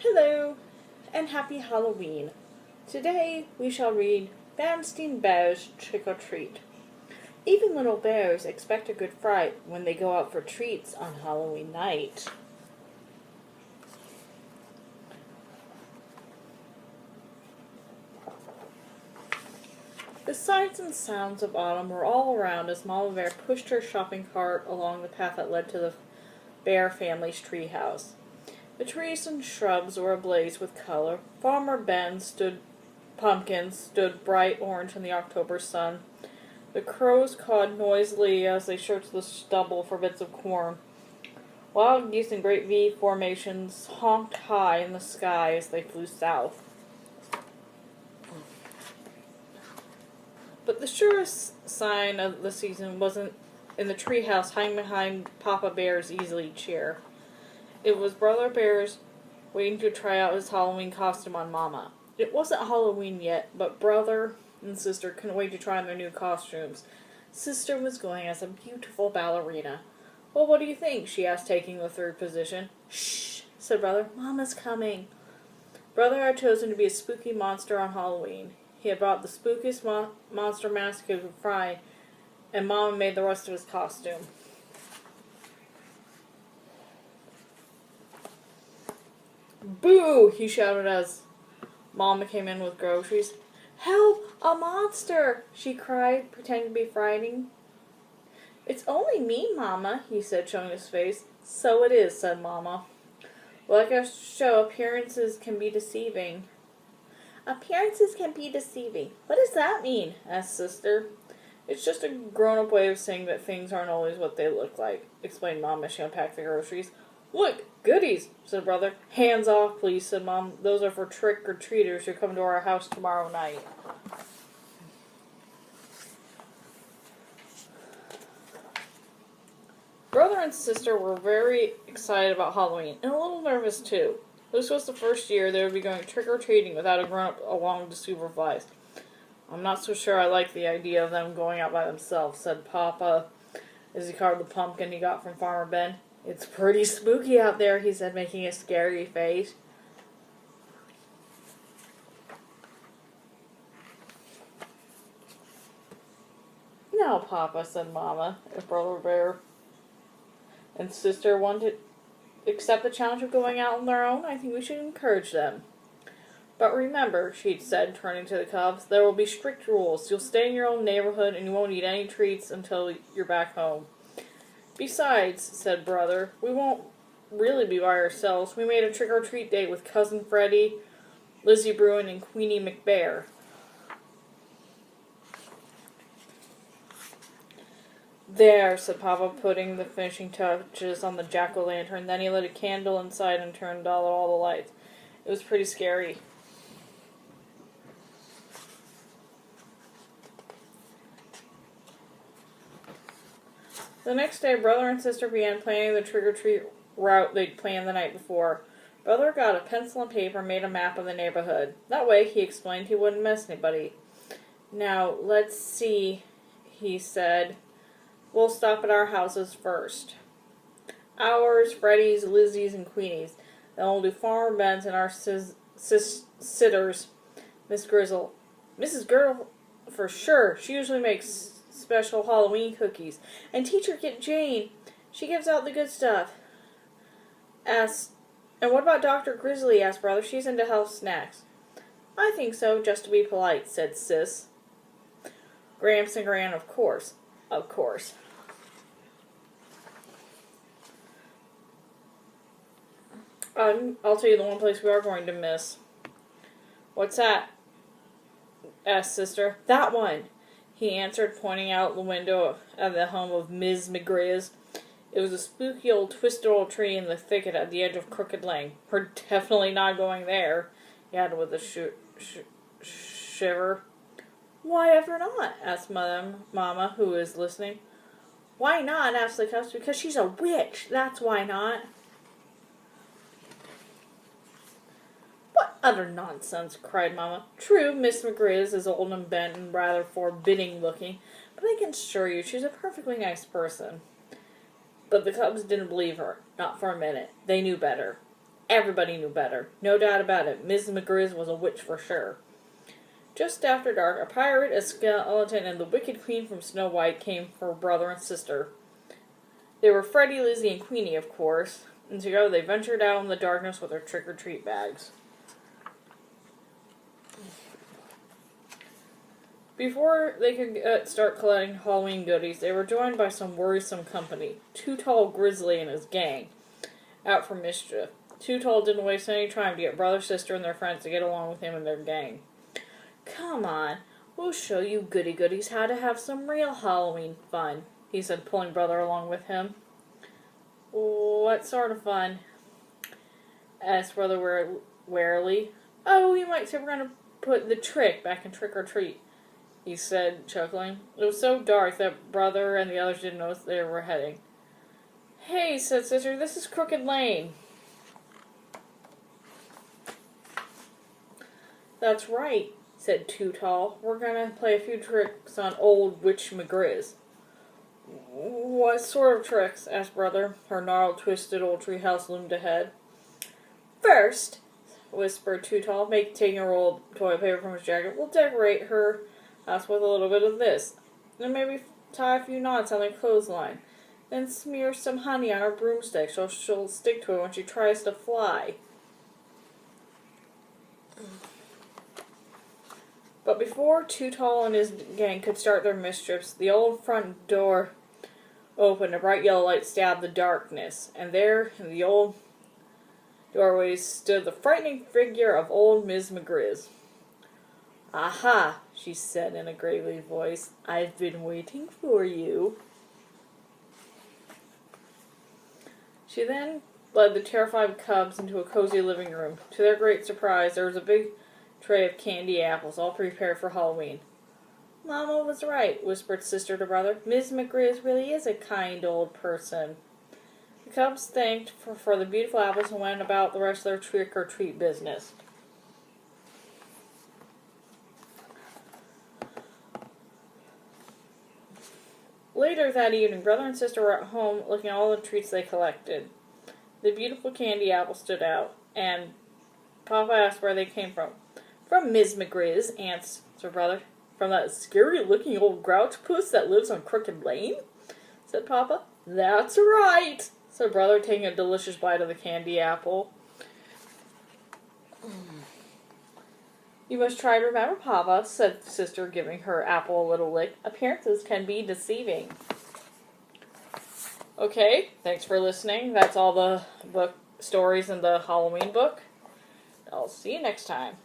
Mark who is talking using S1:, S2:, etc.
S1: Hello, and happy Halloween. Today we shall read Bearenstain Bears Trick or Treat. Even little bears expect a good fright when they go out for treats on Halloween night. The sights and sounds of autumn were all around as Mama Bear pushed her shopping cart along the path that led to the Bear family's treehouse. The trees and shrubs were ablaze with color. Farmer Ben's pumpkins stood bright orange in the October sun. The crows cawed noisily as they searched the stubble for bits of corn. Wild geese in great V formations honked high in the sky as they flew south. But the surest sign of the season wasn't in the treehouse hiding behind Papa Bear's easy chair. It was Brother Bear's waiting to try out his Halloween costume on Mama. It wasn't Halloween yet, but Brother and Sister couldn't wait to try on their new costumes. Sister was going as a beautiful ballerina. "Well, what do you think?" she asked, taking the third position. "Shh," said Brother. "Mama's coming." Brother had chosen to be a spooky monster on Halloween. He had brought the spookiest monster mask he could find, and Mama made the rest of his costume. "Boo!" he shouted as Mama came in with groceries. "Help! A monster!" she cried, pretending to be frightened. "It's only me, Mama," he said, showing his face. "So it is," said Mama. "Like I show, appearances can be deceiving." "Appearances can be deceiving. What does that mean?" asked Sister. "It's just a grown-up way of saying that things aren't always what they look like," explained Mom as she unpacked the groceries. "Look, goodies," said Brother. "Hands off, please," said Mom. "Those are for trick-or-treaters who come to our house tomorrow night." Brother and Sister were very excited about Halloween, and a little nervous too. This was the first year they would be going trick-or-treating without a grown-up along to supervise. "I'm not so sure I like the idea of them going out by themselves," said Papa as he carved the pumpkin he got from Farmer Ben. "It's pretty spooky out there," he said, making a scary face. "Now, Papa," said Mama, if Brother Bear and Sister wanted to accept the challenge of going out on their own, I think we should encourage them. But remember," she'd said, turning to the cubs, "there will be strict rules. You'll stay in your own neighborhood, and you won't eat any treats until you're back home." "Besides," said Brother, "we won't really be by ourselves. We made a trick-or-treat date with Cousin Freddie, Lizzie Bruin, and Queenie McBear." "There," said Papa, putting the finishing touches on the jack-o'-lantern. Then he lit a candle inside and turned out all the lights. It was pretty scary. The next day, Brother and Sister began planning the trick-or-treat route they'd planned the night before. Brother got a pencil and paper and made a map of the neighborhood. That way, he explained, he wouldn't miss anybody. "Now, let's see," he said. "We'll stop at our houses first. Ours, Freddie's, Lizzie's, and Queenie's. Then we'll do Farmer Ben's and our sitters, Mrs. Girdle for sure. She usually makes special Halloween cookies. And Teacher Jane, she gives out the good stuff." "And what about Dr. Grizzly?" asked Brother. "She's into health snacks." "I think so, just to be polite," said Sis. "Gramps and Gran, of course." "Of course." I'll tell you the one place we are going to miss." "What's that?" asked Sister. "That one," he answered, pointing out the window of the home of Ms. McGriz. It was a spooky old twisted old tree in the thicket at the edge of Crooked Lane. "We're definitely not going there," he added with a shiver. "Why ever not?" asked Mama, who was listening. "Why not?" asked the cubs. "Because she's a witch. That's why not." "What utter nonsense!" cried Mama. "True, Miss McGriz is old and bent and rather forbidding looking, but I can assure you she's a perfectly nice person." But the cubs didn't believe her, not for a minute. They knew better. everybody knew better. No doubt about it, Mrs. McGriz was a witch for sure. Just after dark, a pirate, a skeleton, and the Wicked Queen from Snow White came for brother and sister. They were Freddie, Lizzie, and Queenie, of course, and together they ventured out in the darkness with their trick-or-treat bags. Before they could start collecting Halloween goodies, they were joined by some worrisome company. Tall Grizzly and his gang, out for mischief. Tall didn't waste any time to get brother, sister, and their friends to get along with him and their gang. "Come on, we'll show you goody-goodies how to have some real Halloween fun," he said, pulling brother along with him. "What sort of fun?" asked brother warily. "Oh, you might say we're going to put the trick back in trick-or-treat," he said, chuckling. It was so dark that brother and the others didn't know where they were heading. "Hey," said sister, "this is Crooked Lane." "That's right," said Tall. "We're going to play a few tricks on old Witch McGriz." "What sort of tricks?" asked brother. Her gnarled, twisted old treehouse loomed ahead. "First," whispered Tall, taking a roll of toilet paper from his jacket, "we'll decorate her house with a little bit of this. And maybe tie a few knots on the clothesline. Then smear some honey on her broomstick so she'll stick to it when she tries to fly." But before Tall and his gang could start their mischiefs, the old front door opened. A bright yellow light stabbed the darkness, and there, in the old doorway, stood the frightening figure of old Miss McGriz. "Aha," she said in a gravely voice, "I've been waiting for you." She then led the terrified cubs into a cozy living room. To their great surprise, there was a big tray of candy apples, all prepared for Halloween. "Mama was right," whispered sister to brother. "Miss McGriz really is a kind old person." The cubs thanked for the beautiful apples and went about the rest of their trick-or-treat business. Later that evening, brother and sister were at home looking at all the treats they collected. The beautiful candy apples stood out, and Papa asked where they came from. "From Miss McGriz," answered brother. "From that scary-looking old grouch puss that lives on Crooked Lane?" said Papa. "That's right," said brother, taking a delicious bite of the candy apple. "You must try to remember, Papa," said sister, giving her apple a little lick. "Appearances can be deceiving." Okay, thanks for listening. That's all the book stories in the Halloween book. I'll see you next time.